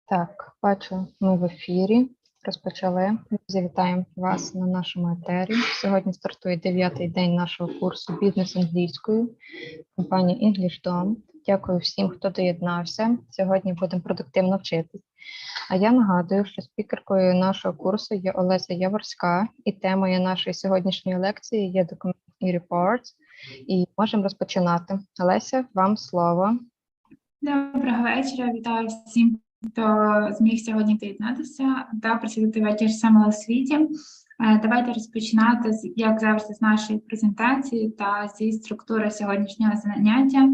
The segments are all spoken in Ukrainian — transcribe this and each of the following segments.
Так, бачу, ми в ефірі. Розпочали. Вітаємо вас на нашому етері. Сьогодні стартує 9-й день нашого курсу «Бізнес англійською» компанії Englishdom. Дякую всім, хто доєднався. Сьогодні будемо продуктивно вчитись. А я нагадую, що спікеркою нашого курсу є Олеся Яворська, і темою нашої сьогоднішньої лекції є документ і репорт. І можемо розпочинати. Олеся, вам слово. Доброго вечора, вітаю всім, хто зміг сьогодні доєднатися та присвятити вечір самоосвіті. Давайте розпочинати, як завжди, з нашої презентації та зі структури сьогоднішнього заняття.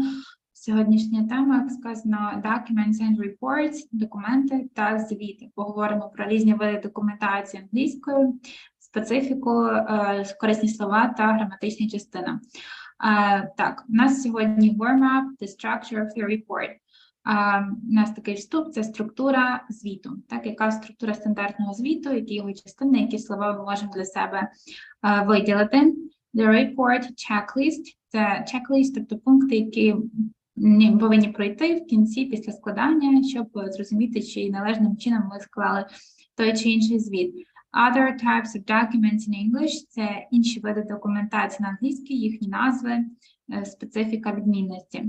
Сьогоднішня тема, як сказано, Documents and Reports, документи та звіти. Поговоримо про різні види документації англійською, специфіку, корисні слова та граматичні частини. Так, у нас сьогодні warm-up, the structure of the report. У нас такий вступ – це структура звіту. Так, яка структура стандартного звіту, які його частини, які слова ми можемо для себе виділити. The report checklist – це checklist, тобто пункти, які повинні пройти в кінці після складання, щоб зрозуміти, чи належним чином ми склали той чи інший звіт. Other types of documents in English – це інші види документації на англійській, їхні назви, специфіка відмінності.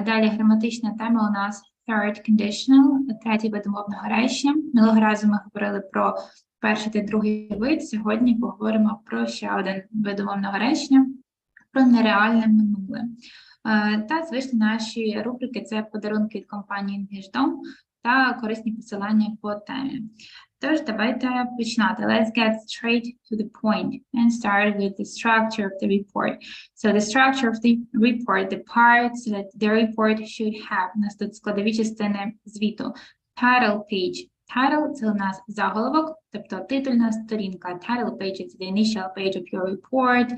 Далі граматична тема у нас third conditional, третій вид умовного речення. Минулого разу ми говорили про перший та другий вид, сьогодні поговоримо про ще один вид умовного речення, про нереальне минуле. Та, звісно, наші рубрики – це подарунки від компанії Englishdom та корисні посилання по темі. Тож, давайте починати. Let's get straight to the point and start with the structure of the report. So the structure of the report, the parts that the report should have. У нас тут складові частини звіту. Title page. Title – це у нас заголовок, тобто титульна сторінка. Title page – it's the initial page of your report.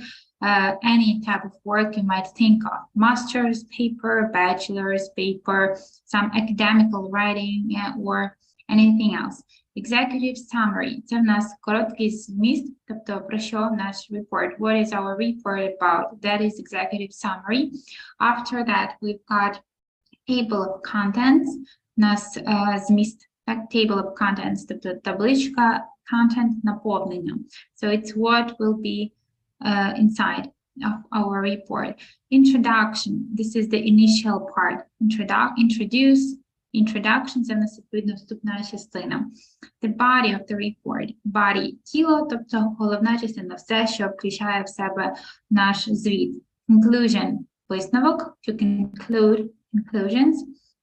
Any type of work you might think of. Master's paper, bachelor's paper, some academical writing, or anything else. Executive summary – це в нас короткий зміст, тобто про що наш report. What is our report about? That is executive summary. After that, we've got table of contents. У нас зміст, так, table of contents, тобто табличка, content, наповнення. So it's what will be inside of our report. Introduction – this is the initial part. Introduction – це в нас відповідно вступна частина. The body of the report. Body – тіло, тобто головна частина, все, що включає в себе наш звіт. Conclusion – висновок, to conclude, conclusions.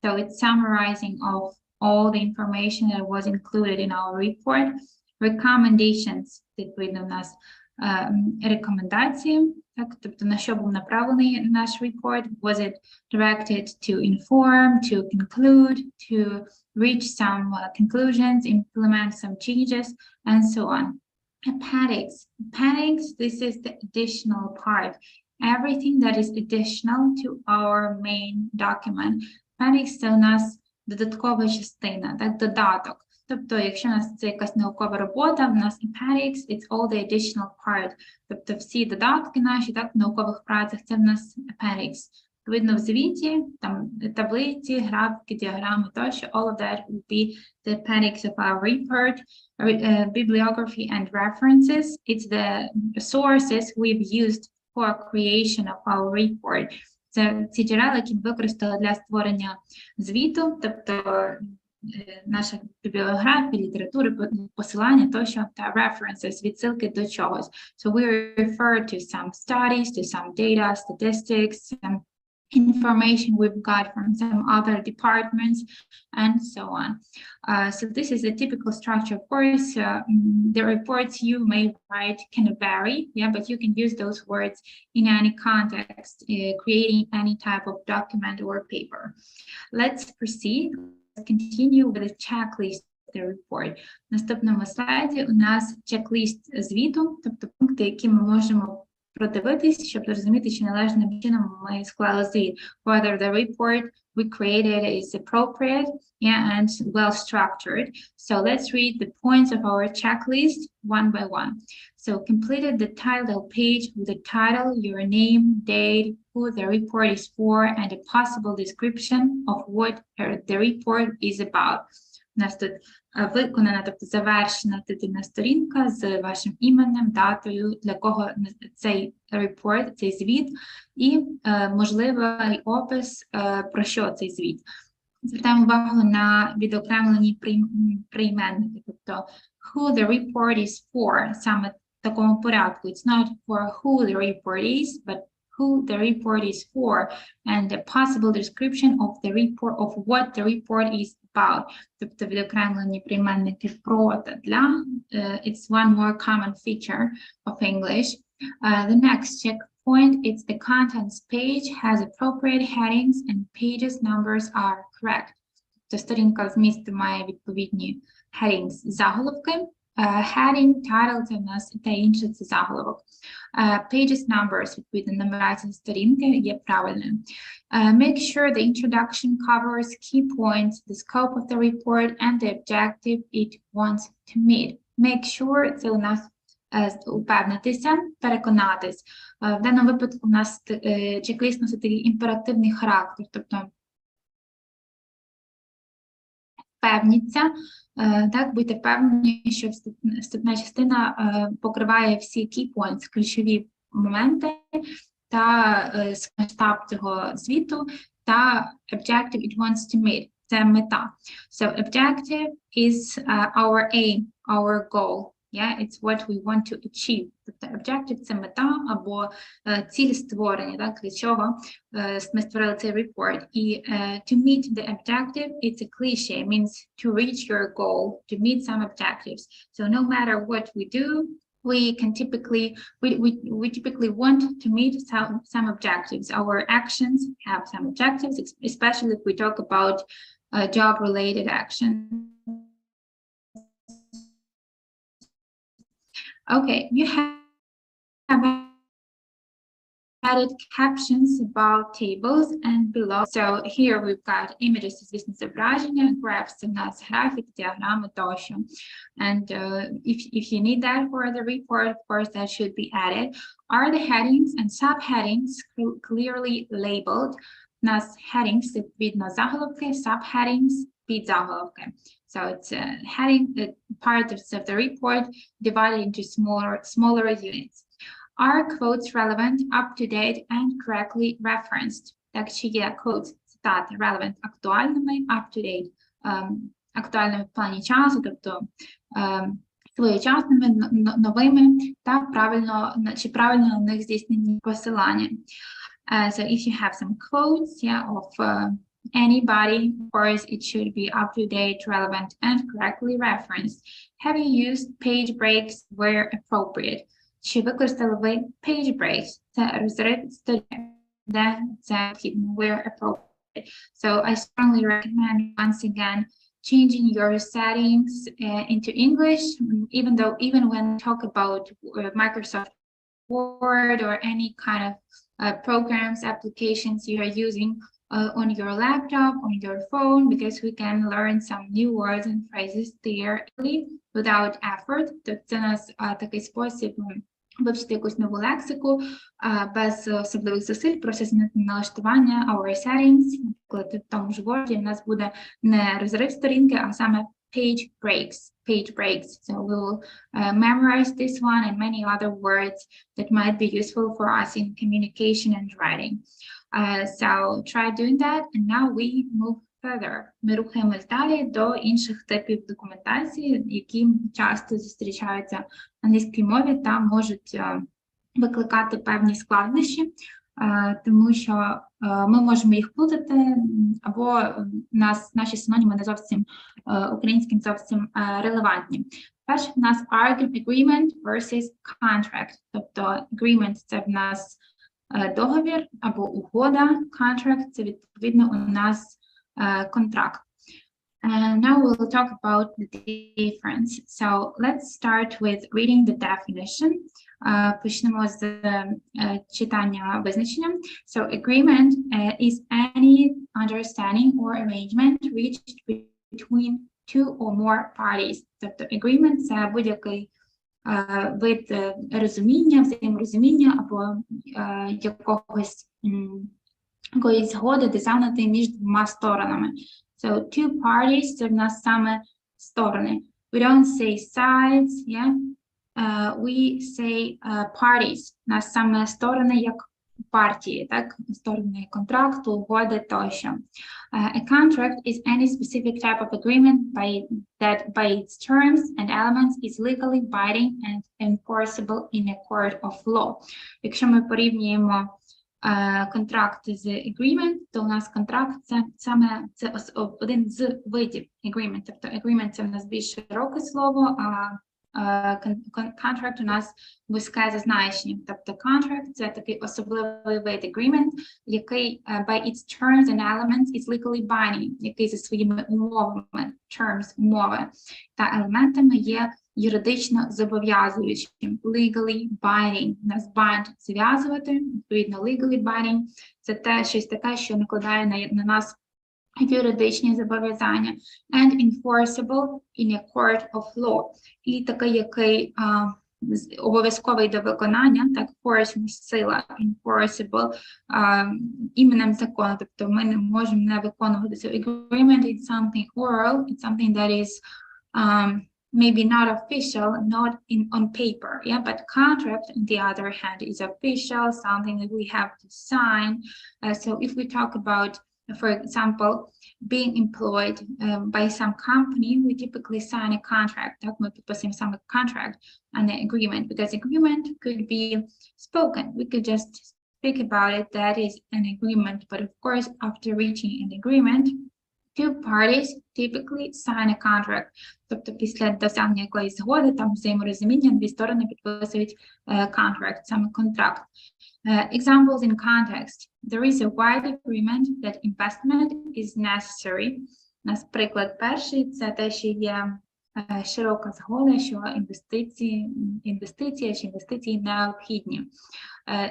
So it's summarizing of all the information that was included in our report. Recommendations – відповідно в нас рекомендації, так, тобто на що був направлений наш report. Was it directed to inform, to conclude, to reach some conclusions, implement some changes, and so on. Appendix. Appendix, this is the additional part. Everything that is additional to our main document. Appendix – це у нас додаткова частина, так, додаток. Тобто, якщо у нас це якась наукова робота, в нас appendix, it's all the additional part. Тобто, всі додатки наші, так, в наукових працях, це в нас appendix. Видно в звіті, там, таблиці, графіки, діаграми, тощо, all of that will be the appendix of our report. Bibliography and references, it's the sources we've used for creation of our report. Це ці джерела, які ми використали для створення звіту, тобто, наша бібліографія, літератури, посилання тощо, та references, відсилки до чогось. So we refer to some studies, to some data, statistics, some information we've got from some other departments, and so on. So this is a typical structure. Of course, the reports you may write can vary, yeah, but you can use those words in any context, creating any type of document or paper. Let's proceed. Continue with the checklist of the report. В наступному слайді у нас чек-лист звіту, тобто пункти, які ми можемо продивитись, щоб зрозуміти, чи належним чином ми склали звіт. Whether the report we created is appropriate, yeah, and well structured. So let's read the points of our checklist one by one. So completed the title page with the title, your name, date, who the report is for, and a possible description of what the report is about. У нас тут виконана, тобто завершена титульна сторінка з вашим іменем, датою, для кого цей report, цей звіт, і можливий опис, про що цей звіт. Звертаємо увагу на відокремлені прийменники, тобто who the report is for, саме в такому порядку. It's not for who the report is, but who the report is for, and a possible description of the report, of what the report is about. Тобто відокремлені прийменники про та для. It's one more common feature of English. The next checkpoint, it's the contents page has appropriate headings and pages numbers are correct. Тобто сторінка змісту має відповідні headings, заголовки. Heading, title – це в нас те інше, це заголовок. Pages numbers, відповідно, нумерація сторінки є правильною. Make sure the introduction covers key points, the scope of the report, and the objective it wants to meet. Make sure – це у нас упевнитися, переконатись. В даному випадку у нас чек-ліст носить такий імперативний характер, тобто впевніться, так, будьте впевнені, що вступна частина покриває всі key points, ключові моменти та масштаб цього звіту та objective it wants to meet. Це мета. So objective is our aim, our goal. Yeah, it's what we want to achieve. Тобто objective – це мета або ціль створення, так, для чого ми створили цей report. І to meet the objective, it's a cliche, it means to reach your goal, to meet some objectives. So no matter what we do, we can typically, we typically want to meet some objectives. Our actions have some objectives, especially if we talk about job-related action. Okay, you have added captions about tables and below. So here we've got images, звісно, зображення, graphs, це в нас графік, діаграми тощо. And if you need that for the report, of course, that should be added. Are the headings and subheadings clearly labeled? У нас headings, відповідно, заголовки, subheadings, підзаголовки. So it's heading parts of the report divided into smaller units. Are quotes relevant, up-to-date, and correctly referenced? Так, чи є quotes, цитати relevant, актуальними, up-to-date, актуальними в плані часу, тобто своєчасними, новими, та правильно, чи правильно на них здійснені посилання. So if you have some quotes, yeah, of anybody, of course, it should be up-to-date, relevant, and correctly referenced. Have you used page breaks where appropriate? Чи використали ви page breaks? Це розрив сторінки, де це необхідно, where appropriate. So I strongly recommend, once again, changing your settings into English, even when we talk about Microsoft Word or any kind of programs, applications you are using on your laptop, on your phone, because we can learn some new words and phrases there without effort. Тобто це у нас такий спосіб вивчити якусь нову лексику без особливих зусиль, просто змінити налаштування our settings. Наприклад, в тому ж Word у нас буде не розрив сторінки, а саме page breaks. So we will memorize this one and many other words that might be useful for us in communication and writing. So try doing that, and now we move further. Ми рухаємось далі до інших типів документації, які часто зустрічаються в англійській мові та можуть викликати певні складнощі, тому що ми можемо їх плутати, або наші синоніми не зовсім українським зовсім релевантні. Перше, в нас agreement versus contract. Тобто agreement – це в нас договір або угода, contract – це відповідно у нас контракт. Now we'll talk about the difference. So let's start with reading the definition. Почнемо з читання визначення. So agreement is any understanding or arrangement reached between two or more parties. Тобто agreement – це будь-який вид розуміння, взаєморозуміння або якоїсь згоди, досягнутої між двома сторонами. So two parties – це в нас саме сторони. We don't say sides, yeah? We say parties. У нас саме сторони як партії, так? Сторони контракту, угоди тощо. A contract is any specific type of agreement that by its terms and elements is legally binding and enforceable in a court of law. Якщо ми порівнюємо контракт з agreement, то у нас контракт це саме один з видів agreement. Тобто agreement це в нас більш широке слово, а contract у нас вузьке зазначення. Тобто contract це такий особливий вид agreement, який by its terms and elements is legally binding, який за своїми умовами, terms, умови та елементами є юридично зобов'язуючим. Legally binding. У нас bind – зв'язувати, відповідно legally binding – це те щось таке, що накладає на нас юридичні зобов'язання. And enforceable in a court of law. І такий, який обов'язковий до виконання, так, force – сила, enforceable іменем закону. Тобто ми не можемо не виконувати. So agreement is something oral, it's something that is maybe not official, not on paper, yeah, but contract, on the other hand, is official, something that we have to sign. So if we talk about, for example, being employed by some company, we typically sign a contract. Так, ми підписуємо саме contract and an agreement, because agreement could be spoken. We could just speak about it, that is an agreement. But of course, after reaching an agreement, two parties typically sign a contract. Тобто після досягнення якоїсь згоди, там взаєморозуміння, дві сторони підписують contract, саме контракт. Examples in context. There is a wide agreement that investment is necessary. У нас приклад перший – це те, що є широка згода, що інвестиції необхідні.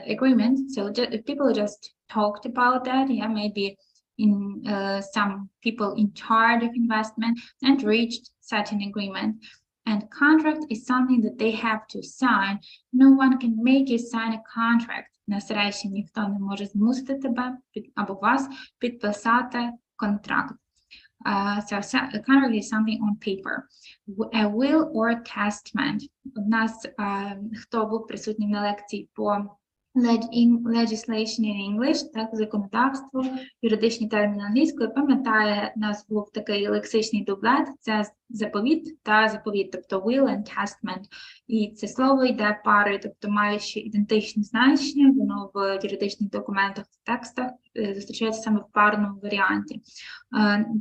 Agreement, so people just talked about that, yeah, maybe some people in charge of investment and reached such an agreement. And contract is something that they have to sign. No one can make you sign a contract. Нарешті ніхто не може змусити тебе або вас підписати контракт. So a contract is something on paper. A will or testament. У нас, хто був присутній на лекції по legislation in English, так, законодавство, юридичні терміни англійською, пам'ятає, у нас був такий лексичний дублет, це заповіт та заповіт, тобто will and testament. І це слово йде парою, тобто маючи ідентичне значення, воно в юридичних документах, текстах зустрічається саме в парному варіанті.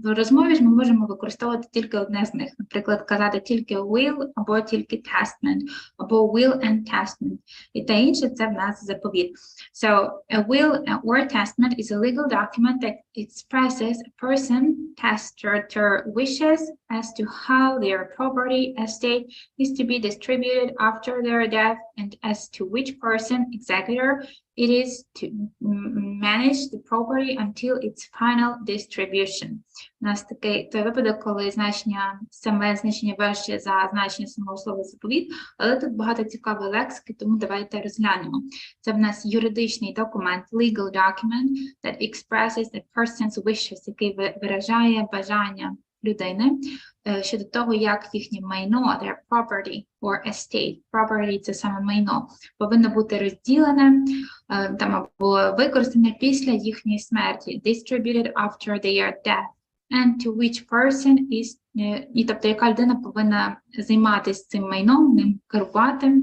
В розмові ж ми можемо використовувати тільки одне з них, наприклад, казати тільки will або тільки testament, або will and testament. І те інше це в нас заповіт. So a will or testament is a legal document that expresses a person testator wishes as to how their property estate is to be distributed after their death and as to which person, executor, it is to manage the property until its final distribution. У нас такий той випадок, коли саме значення вище за значення самого слова заповіт, але тут багато цікавої лексики, тому давайте розглянемо. Це в нас юридичний документ, legal document, that expresses the person's wishes, який виражає бажання людини щодо того, як їхнє майно, their property or estate, property – це саме майно, повинно бути розділене там або використане після їхньої смерті, distributed after their death, and to which person is, і тобто яка людина повинна займатися цим майном, ним керувати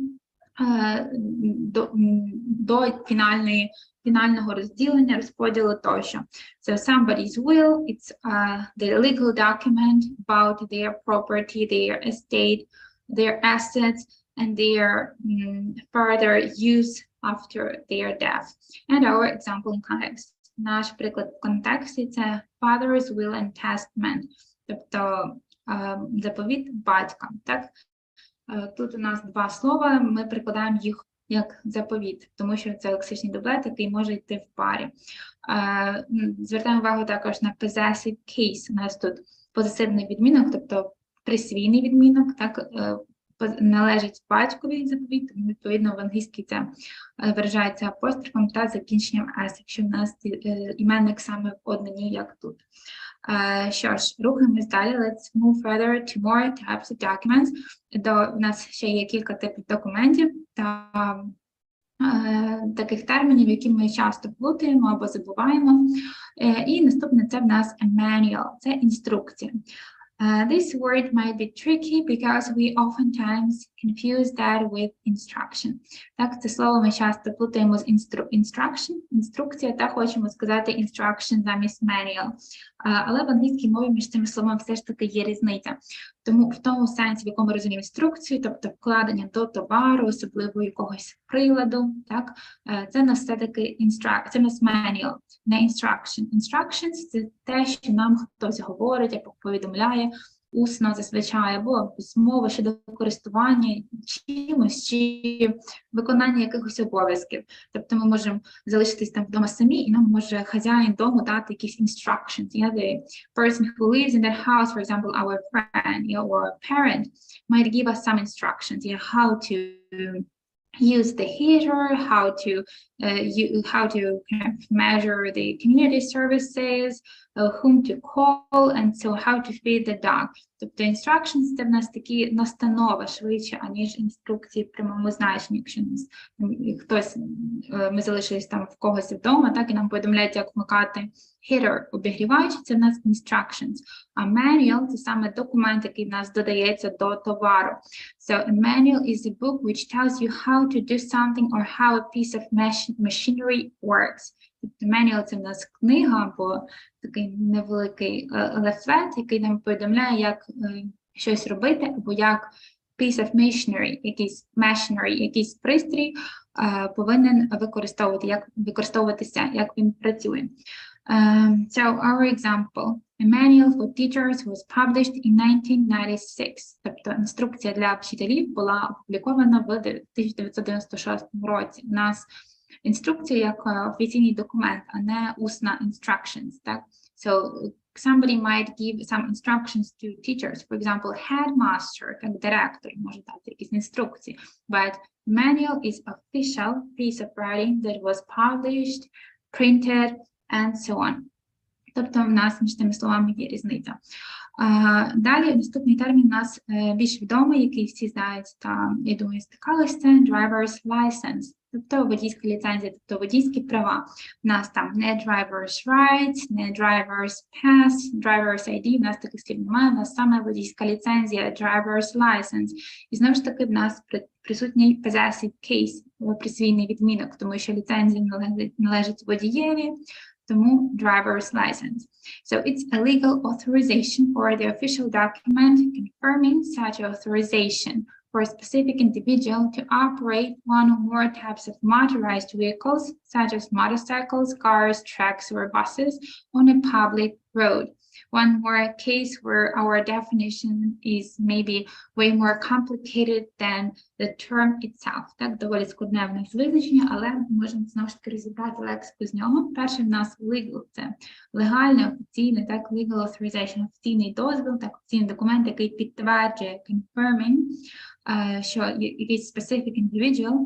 до фінального розділення, розподілу тощо. So somebody's will, it's the legal document about their property, their estate, their assets, and their further use after their death. And our example in context. Наш приклад в контексті – це father's will and testament, тобто заповіт батька. Так? Тут у нас два слова, ми прикладаємо їх як заповіт, тому що це лексичний дублет, який може йти в парі. Звертаємо увагу також на possessive case. У нас тут позитивний відмінок, тобто присвійний відмінок, так, належить батькові заповіт, відповідно в англійській це виражається апострофом та закінченням «s», якщо в нас іменник саме в однині, як тут. Що ж, рухаємось далі. Let's move further to more types of documents. У нас ще є кілька типів документів та таких термінів, які ми часто плутаємо або забуваємо. І наступне це в нас a manual, це інструкція. This word might be tricky because we oftentimes confuse that with instruction. Так, це слово ми часто плутаємо з instruction, інструкція, та хочемо сказати instruction замість manual. Але в англійській мові між цими словами все ж таки є різниця. Тому в тому сенсі, в якому розуміємо інструкцію, тобто вкладення до товару, особливо якогось приладу, так, це на все-таки це на manual, не instruction. Instructions – це те, що нам хтось говорить або повідомляє усно зазвичай, або письмово щодо користування чимось чи виконання якихось обов'язків. Тобто ми можемо залишитись там вдома самі, і нам може хазяїн дому дати якісь instructions. Yeah, the person who lives in that house, for example, our friend, yeah, or a parent, might give us some instructions, yeah, how to use the heater, how to kind of measure the community services, whom to call, and so how to feed the dog. Тобто instructions – це в нас такі настанови швидше, аніж інструкції в прямому значенні. Якщо ми залишились там в когось вдома, так, і нам повідомляють, як вмикати heater, обігрівач, це в нас instructions. А manual – це саме документ, який в нас додається до товару. So a manual is a book which tells you how to do something or how a piece of machinery works. Тобто manual – це в нас книга або такий невеликий лефлет, який нам повідомляє, як щось робити, або як piece of machinery, якийсь пристрій повинен використовуватися, як він працює. So our example, a manual for teachers was published in 1996. Тобто інструкція для вчителів була опублікована в 1996 році. У нас інструкція як офіційний документ, а не усна instructions, так? So somebody might give some instructions to teachers, for example, headmaster, як директор може дати якісь інструкції. But manual is official piece of writing that was published, printed, and so on. Тобто в нас між тими словами є різниця. Далі наступний термін у нас більш відомий, який всі знають, та, я думаю, стикалися, driver's license. Тобто водійська ліцензія, тобто водійські права. У нас там не driver's rights, не driver's pass, driver's ID, у нас таких слів немає, у нас саме водійська ліцензія, driver's license. І знову ж таки в нас присутній possessive case, присвійний відмінок, тому що ліцензія належить водієві, тому driver's license. So it's a legal authorization for the official document confirming such authorization for a specific individual to operate one or more types of motorized vehicles, such as motorcycles, cars, trucks, or buses, on a public road. One more case where our definition is maybe way more complicated than the term itself. Так, доволі складне в нас визначення, але ми можемо знову ж таки розібрати лексику з нього. Перший в нас legal – це легальний, офіційний, так, legal authorization, офіційний дозвіл, так, офіційний документ, який підтверджує, confirming, що якийсь specific individual,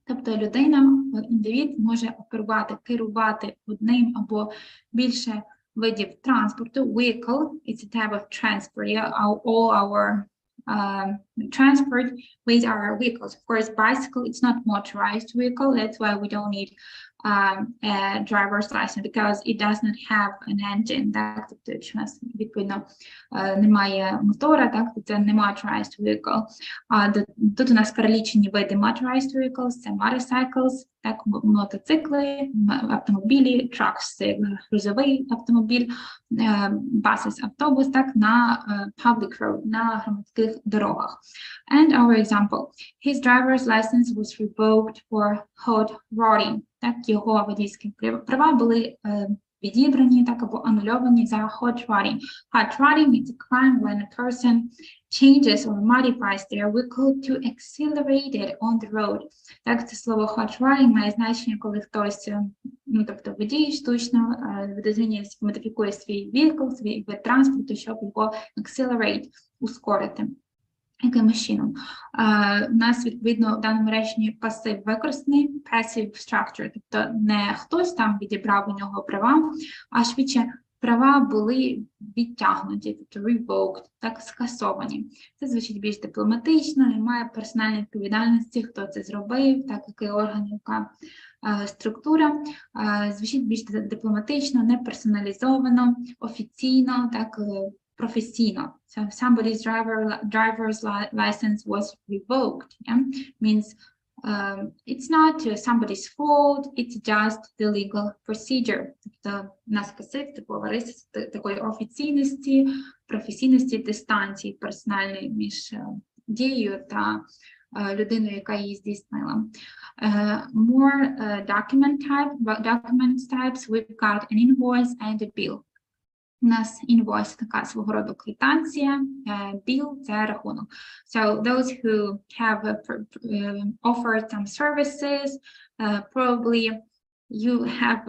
тобто людина, індивід може оперувати, керувати одним або більше видів транспорту. Vehicle, it's a type of transport. Yeah, all our transport with our vehicles. Of course, bicycle, it's not motorized vehicle. That's why we don't need a driver's license because it does not have an engine. Так, тобто, якщо у нас, відповідно, немає мотора, так, то це не motorized vehicle. Тут у нас перелічені види motorized vehicles, це motorcycles, так, мотоцикли, автомобілі, trucks, це грузовий автомобіль, buses, автобус, так, на public road, на громадських дорогах. And our example, his driver's license was revoked for hot rodding. Так, його водійські права були відібрані, так, або анульовані за hot rodding. Hot rodding is a crime when a person changes or modifies their vehicle to accelerate it on the road. Так, це слово hot rodding має значення, коли хтось, ну, тобто водій штучно видозмінює, модифікує свій vehicle, свій вид транспорту, щоб його accelerate, ускорити. Якимось чином. У нас, відповідно, в даному реченні пасив використаний, passive structure, тобто не хтось там відібрав у нього права, а швидше права були відтягнуті, тобто revoked, так, скасовані. Це звучить більш дипломатично, немає персональної відповідальності, хто це зробив, так, який орган, яка структура. Звучить більш дипломатично, не персоналізовано, офіційно, так, професійно. So somebody's driver's license was revoked. Yeah? Means it's not somebody's fault, it's just the legal procedure. Тобто наскасив типова риса такої офіційності, професійності, дистанції персональної між дією та людиною, яка її здійснила. More document types, we've got an invoice and a bill. У нас invoice така свого роду квитанція, bill – це рахунок. So those who have offered some services, probably you have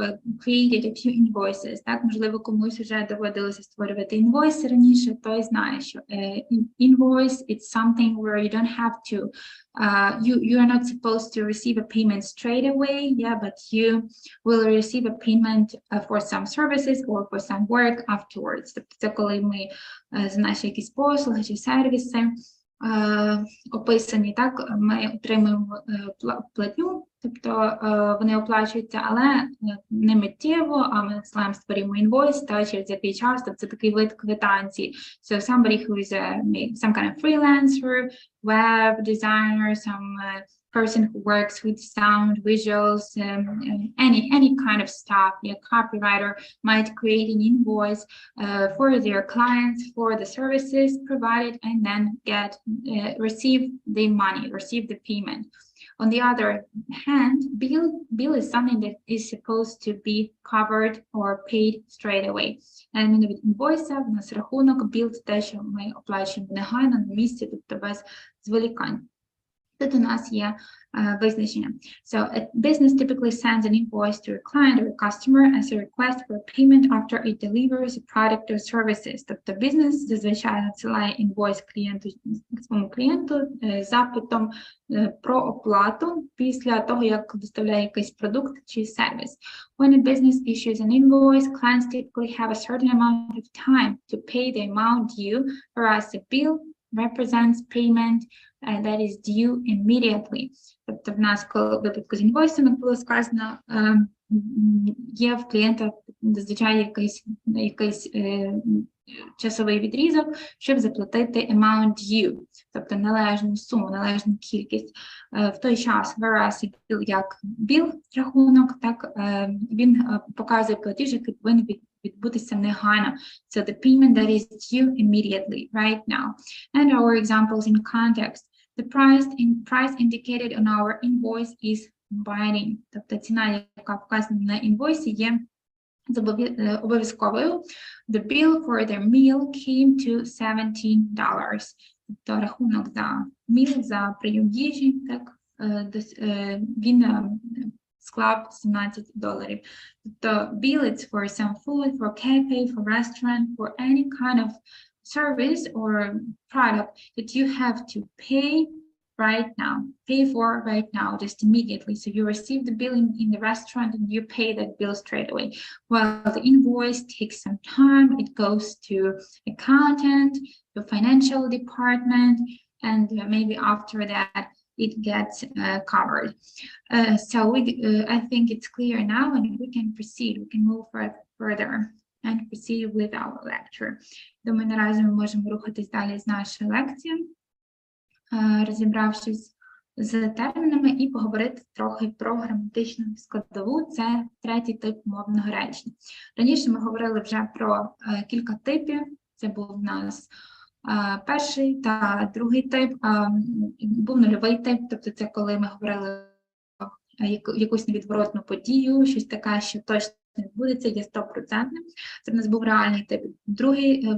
created a few invoices. Так, можливо, комусь вже доводилося створювати інвойси раніше, той знає, що invoice – it's something where you don't have to, you are not supposed to receive a payment straight away, yeah, but you will receive a payment for some services or for some work afterwards. Тобто це коли ми за наші якісь послуги чи сервіси описані, так, ми отримуємо платню, тобто вони оплачуються, але не миттєво, а ми надсилаємо, створюємо інвойс, та через який час, тобто це такий вид квитанції. So somebody who is some kind of freelancer, web designer, some person who works with sound, visuals, any kind of stuff, yeah, copywriter might create an invoice for their clients for the services provided and then receive the money, receive the payment. On the other hand, bill is something that is supposed to be covered or paid straight away. And від інвойса в нас рахунок, bill – це те, що ми оплачуємо негайно на місці, тобто без зволікань. Тут у нас є визначення. So a business typically sends an invoice to a client or a customer as a request for payment after it delivers a product or services. Тобто бізнес зазвичай надсилає інвойс своєму клієнту з запитом про оплату після того, як доставляє якийсь продукт чи сервіс. When a business issues an invoice, clients typically have a certain amount of time to pay the amount due, whereas a bill represents payment that is due immediately. Тобто в нас, коли в випадку з інвойсом, як було сказано, є в клієнта зазвичай якийсь часовий відрізок, щоб заплатити amount due, тобто належну суму, належну кількість в той час. Whereas як bill рахунок, так, він показує платіж, який повинен відбутися негайно. So the payment that is due immediately, right now. And our examples in context. The price indicated on our invoice is binding. Тобто ціна, яка вказана на інвойсі, є обов'язковою. The bill for their meal came to $17. Тобто рахунок за meal, за прийом їжі, так, він склав $17. Тобто bill it's for some food, for cafe, for restaurant, for any kind of service or product that you have to pay right now, pay for right now, just immediately. So you receive the bill in the restaurant and you pay that bill straight away. While the invoice takes some time, it goes to accountant, the financial department, and maybe after that, it gets covered. So I think it's clear now and we can proceed, we can move further and proceed with our lecture. Думаю, наразі ми можемо рухатись далі з нашою лекцією, розібравшись з термінами і поговорити трохи про граматичну складову. Це третій тип мовного речення. Раніше ми говорили вже про кілька типів. Це був у нас перший та другий тип, був нульовий тип, тобто це коли ми говорили про якусь невідворотну подію, щось таке, що точно відбудеться, є 100%. Це в нас був реальний тип. Другий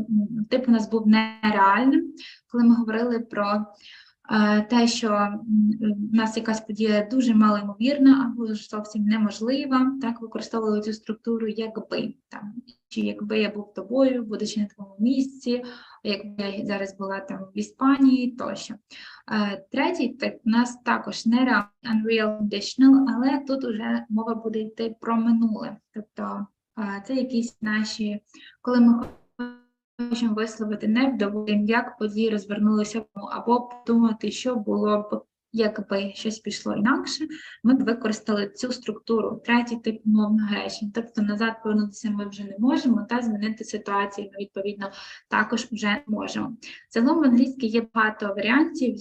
тип у нас був нереальним, коли ми говорили про те, що в нас якась подія дуже малоймовірна або зовсім неможлива, так, використовували цю структуру якби, там, чи якби я був тобою, будучи на твоєму місці, якби я зараз була там в Іспанії, тощо. Третій тип у нас також нереальний, unreal conditional, але тут уже мова буде йти про минуле. Тобто це якісь наші, коли ми можемо висловити невдоволення, як події розвернулися, або подумати, що було б, якби щось пішло інакше, ми б використали цю структуру, третій тип мовного речення. Тобто назад повернутися ми вже не можемо, та змінити ситуацію, ми, відповідно, також вже не можемо. Загалом в англійській є багато варіантів,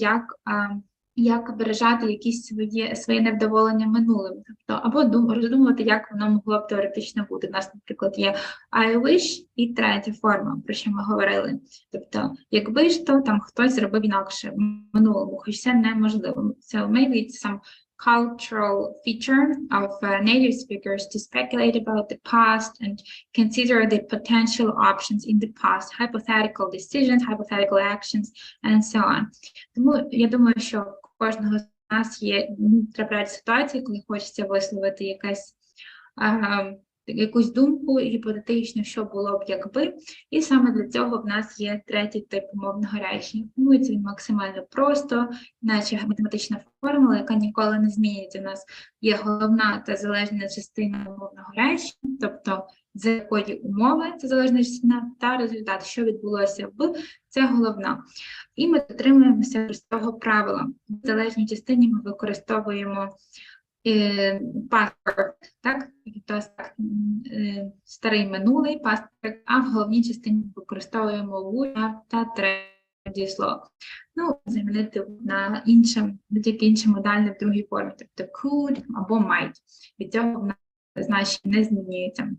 як виражати якісь своє невдоволення минулим, тобто або роздумувати, як воно могло б теоретично бути. У нас, наприклад, є I wish і третя форма, про що ми говорили. Тобто, якби ж то там хтось зробив інакше в минулому, хоч це неможливо. So maybe it's some cultural feature of native speakers to speculate about the past and consider the potential options in the past, hypothetical decisions, hypothetical actions, and so on. Тому я думаю, що у кожного з нас трапляють ситуації, коли хочеться висловити якусь думку гіпотетично, що було б якби, і саме для цього в нас є третій тип мовного речення. Формується він максимально просто, наче математична формула, яка ніколи не змінюється. У нас є головна та залежна частина мовного речення, тобто з якої умови це залежна частина, та результат, що відбулося б, це головна. І ми дотримуємося простого правила. В залежній частині ми використовуємо past perfect, так? Тобто старий минулий past perfect, а в головній частині використовуємо would have та третє дієслово. Ну, замінити на будь-яке інше модальне в другій формі, тобто could або might. Від цього в нас значення не змінюється.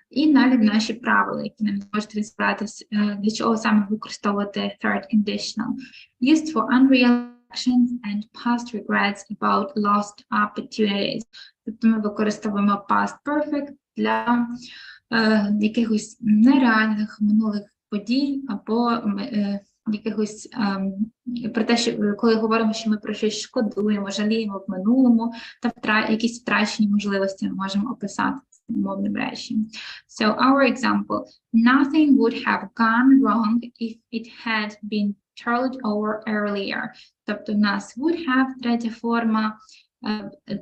І далі наші правила, які нам можуть розібратися, для чого саме використовувати third conditional. Used for unreal actions and past regrets about lost opportunities. Тобто ми використовуємо past perfect для якихось нереальних минулих подій або якихось про те, що коли говоримо, що ми про щось шкодуємо, жаліємо в минулому, та якісь втрачені можливості ми можемо описати мовним реченням. So our example, nothing would have gone wrong if it had been told over earlier. Тобто у нас would have, третя форма,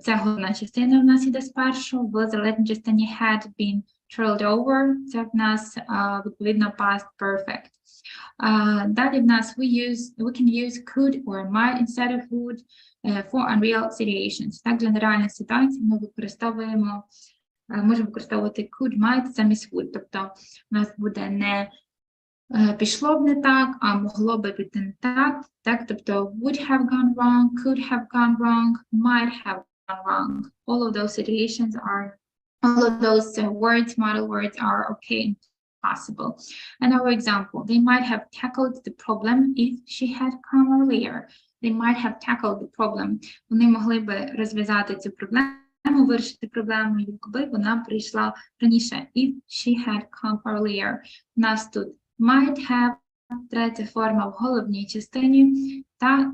це головна частина в нас іде спершу, в залежній частині had been told over, це в нас відповідно past perfect. Далі в нас we can use could or might instead of would for unreal situations. Так, для нереальних ситуацій ми можемо використовувати could, might замість would. Тобто у нас буде не пішло б не так, а могло би піти не так. Так, тобто would have gone wrong, could have gone wrong, might have gone wrong. All of those situations all of those words, model words are okay and possible. And our example, they might have tackled the problem if she had come earlier. They might have tackled the problem. Вони могли би розв'язати цю проблему, вирішити проблему, якби вона прийшла раніше. If she had come earlier. У нас тут might have, третя форма в головній частині, та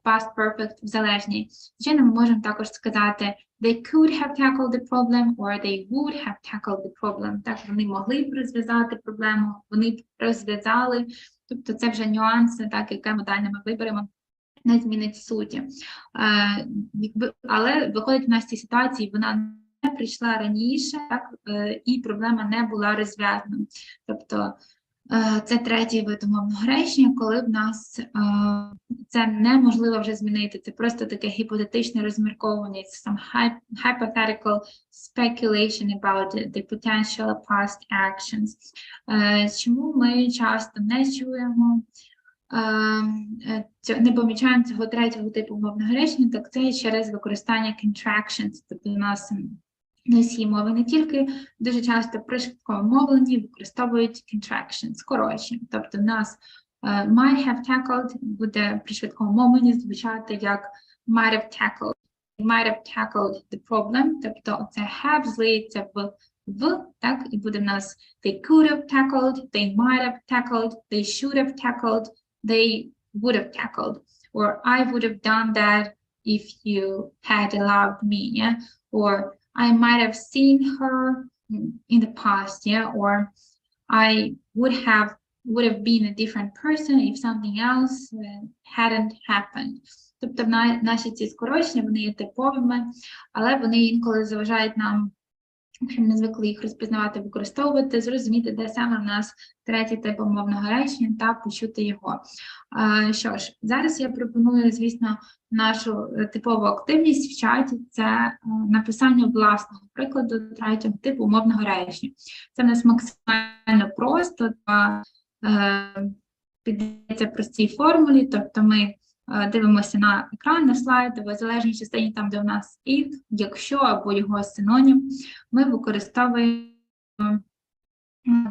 past perfect в залежній. Звичайно, ми можемо також сказати they could have tackled the problem or they would have tackled the problem. Так, вони могли б розв'язати проблему, вони б розв'язали. Тобто це вже нюанси, так, яке модальне ми виберемо, не змінить суті. Але виходить в нас в цій ситуації, вона не прийшла раніше, так, і проблема не була розв'язана. Тобто це третій вид умовного речення, коли в нас це неможливо вже змінити. Це просто таке гіпотетичне розмірковування, some hypothetical speculation about the potential past actions. Чому ми часто не чуємо, не помічаємо цього третього типу умовного речення, так це через використання contractions. Тобто у нас носії мови не тільки дуже часто при швидкому мовленні використовують contractions, скорочення. Тобто у нас might have tackled буде при швидкому мовленні звучати як might have tackled. Might have tackled the problem, тобто це have злиється в, так, і буде в нас they could have tackled, they might have tackled, they should have tackled, they would have tackled, or I would have done that if you had allowed me, yeah, or I might have seen her in the past, yeah, or I would have been a different person if something else hadn't happened. Тобто наші ці скорочення, вони є типовими, але вони інколи заважають нам якщо ми не звикли їх розпізнавати, використовувати, зрозуміти, де саме в нас третій тип умовного речення та почути його. Що ж, зараз я пропоную, звісно, нашу типову активність в чаті – це написання власного прикладу третього типу умовного речення. Це в нас максимально просто та піддається простій формулі, тобто ми дивимося на екран, на слайд, в залежній частині, там, де у нас if, якщо або його синонім, ми використовуємо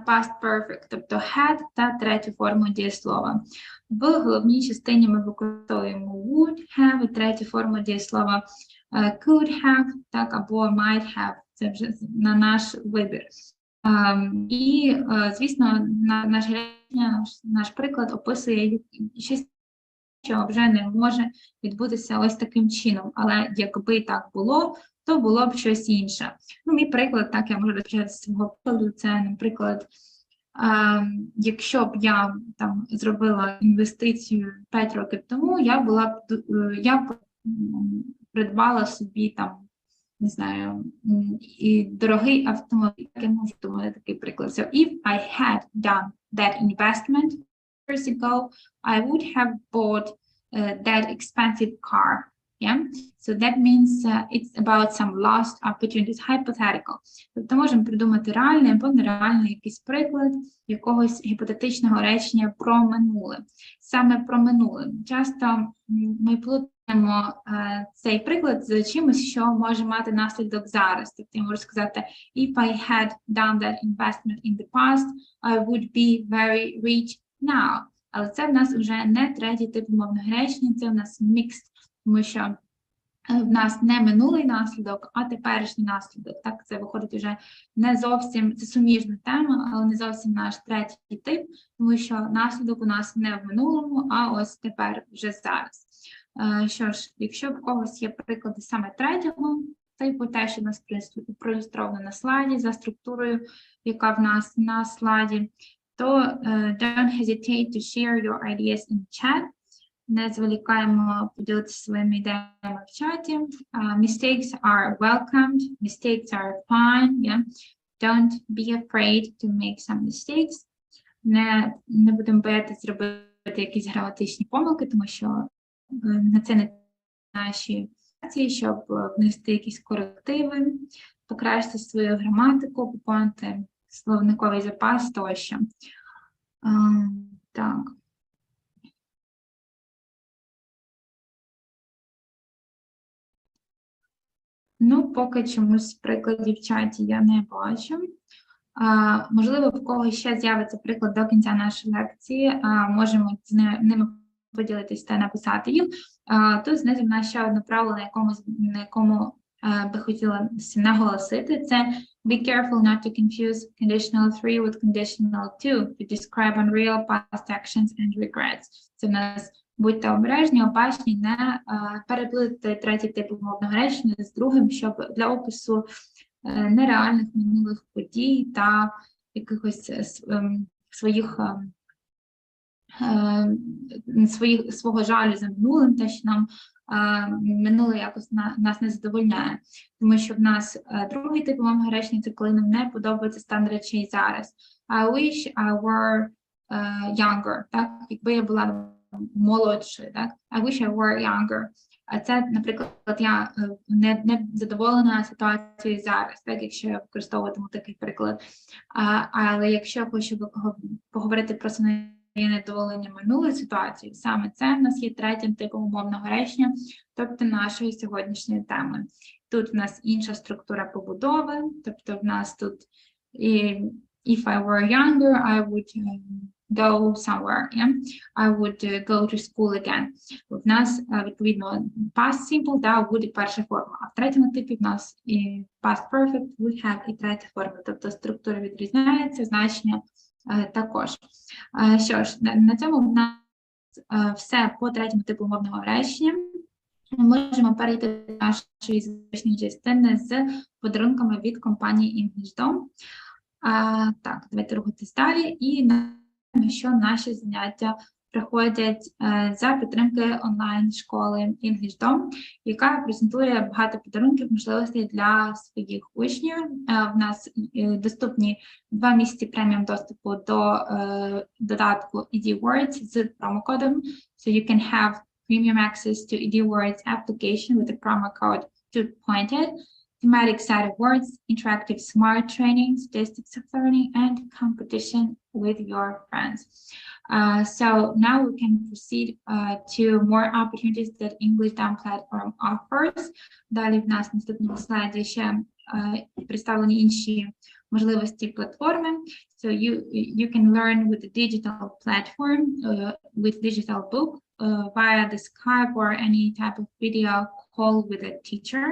past perfect, тобто had та третю форму дієслова. В головній частині ми використовуємо would have, і третю форму дієслова could have, так, або might have, це вже на наш вибір. І, звісно, наш приклад описує щось, що вже не може відбутися ось таким чином. Але якби так було, то було б щось інше. Ну, мій приклад, так, я можу розпочати з свого прикладу, це, наприклад, якщо б я там зробила інвестицію 5 років тому, я б придбала собі там, не знаю, і дорогий автомобіль. Я можу думати такий приклад. So if I had done that investment years ago, I would have bought that expensive car. Yeah? So that means it's about some lost opportunities, hypothetical. Тобто можемо придумати реальний або нереальний якийсь приклад якогось гіпотетичного речення про минуле. Саме про минуле. Часто ми плутаємо цей приклад з чимось, що може мати наслідок зараз. Тобто я можу сказати, if I had done that investment in the past, I would be very rich now. Але це в нас вже не третій тип умовного речення, це в нас mixed, тому що в нас не минулий наслідок, а теперішній наслідок. Так, це виходить вже не зовсім, це суміжна тема, але не зовсім наш третій тип, тому що наслідок у нас не в минулому, а ось тепер, вже зараз. Що ж, якщо в когось є приклади саме третього типу, те, що у нас проілюстровано на слайді, за структурою, яка в нас на слайді, то don't hesitate to share your ideas in chat. Не зволікаємо поділитися своїми ідеями в чаті. Mistakes are welcomed. Mistakes are fine. Yeah? Don't be afraid to make some mistakes. Не будемо боятися зробити якісь граматичні помилки, тому що на це не наші акції, щоб внести якісь корективи, покращити свою граматику, поповнити словниковий запас тощо. Так. Ну, поки чомусь прикладів в чаті я не бачу. Можливо, в когось ще з'явиться приклад до кінця нашої лекції, можемо з ними поділитися та написати їх. Тут знизу в нас ще одне правило, на якому би хотіла наголосити, це be careful not to confuse conditional 3 with conditional 2 to describe unreal past actions and regrets. Це в нас будьте обережні, опасні, не переплутати третій тип умовного речення з другим, щоб для опису нереальних минулих подій та якихось свого жалю за минулим, те, що нам минуле якось нас не задовольняє. Тому що в нас другий тип умовного речення – це коли нам не подобається стан речей зараз. I wish I were younger, так? Якби я була молодшою, так? I wish I were younger. А це, наприклад, я не задоволена ситуацією зараз, так, якщо я використовуватиму такий приклад. Але якщо я хочу поговорити про своє недоволення минулої ситуації, саме це в нас є третім типом умовного речення, тобто нашої сьогоднішньої теми. Тут в нас інша структура побудови, тобто в нас тут if I were younger, I would go somewhere, yeah? I would go to school again. В нас, відповідно, past simple, да, would і перша форма. А в третьому типі в нас і past perfect, would have і третя форма. Тобто структура відрізняється, значення також. Що ж, на цьому в нас все по третьому типу умовного речення. Ми можемо перейти до нашої звичної частини з подарунками від компанії Englishdom. Так, давайте рухатись далі і на що наші заняття приходять за підтримки онлайн-школи Englishdom, яка презентує багато подарунків, можливостей для своїх учнів. В нас доступні 2 місяці преміум доступу до додатку ED-Words з промокодом. So you can have premium access to ED-Words application with the promo code TOOTPOINTED, thematic set of words, interactive smart trainings, distance of learning, and competition with your friends. So now we can proceed to more opportunities that Englishdom platform offers. Далі в нас на наступному слайді ще представлені інші можливості платформи. So you can learn with the digital platform, with digital book, via the Skype or any type of video call with a teacher.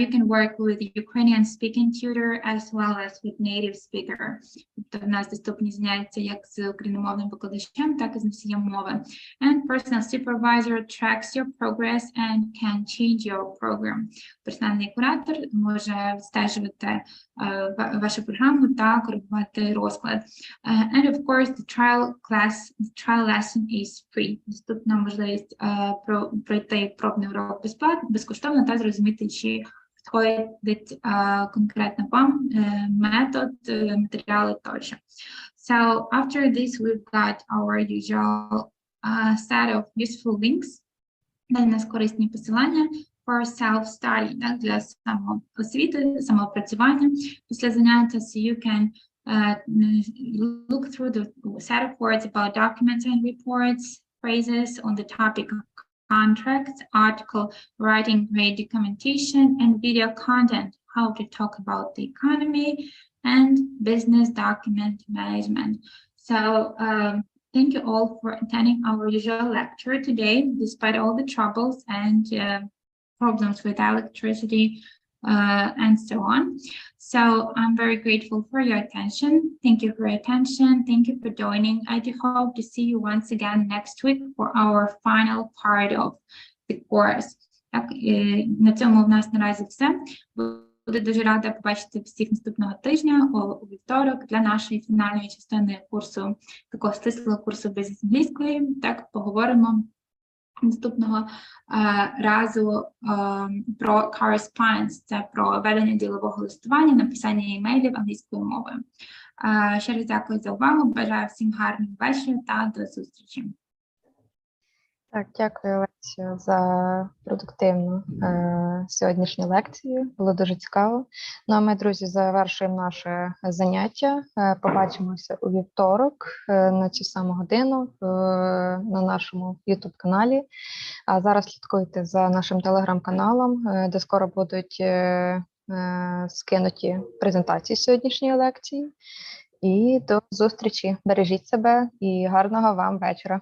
You can work with Ukrainian speaking tutor as well as with native speaker. Тобто в нас доступні заняття як з україномовним викладачем, так і з носієм мови. And personal supervisor tracks your progress and can change your program. Персональний куратор може відстежувати вашу програму та коригувати розклад. And of course, the trial lesson is free. Доступна можливість пройти пробний урок безкоштовно та зрозуміти, чи підходить конкретно вам метод, матеріали тощо. So after this, we've got our usual set of useful links. Далі у нас корисні посилання for self-study, так, для самоосвіти, самоопрацювання після заняття. So you can look through the set of words about documents and reports, phrases on the topic of contracts, article writing, grade documentation, and video content, how to talk about the economy and business document management. So thank you all for attending our usual lecture today, despite all the troubles and problems with electricity and so on. So I'm very grateful for your attention. Thank you for your attention. Thank you for joining. I do hope to see you once again next week for our final part of the course. Так, на цьому в нас наразі все. Буду дуже рада побачити всіх наступного тижня у вівторок для нашої фінальної частини курсу, такого стислого курсу бізнес-англійської. Так, поговоримо наступного разу про correspondence, це про ведення ділового листування, написання імейлів англійською мовою. Ще раз дякую за увагу, бажаю всім гарного вечора та до зустрічі. Так, дякую, Лесю, за продуктивну сьогоднішню лекцію. Було дуже цікаво. Ну, а ми, друзі, завершуємо наше заняття. Побачимося у вівторок на цю саму годину на нашому YouTube-каналі. А зараз слідкуйте за нашим телеграм-каналом, де скоро будуть скинуті презентації сьогоднішньої лекції. І до зустрічі. Бережіть себе і гарного вам вечора.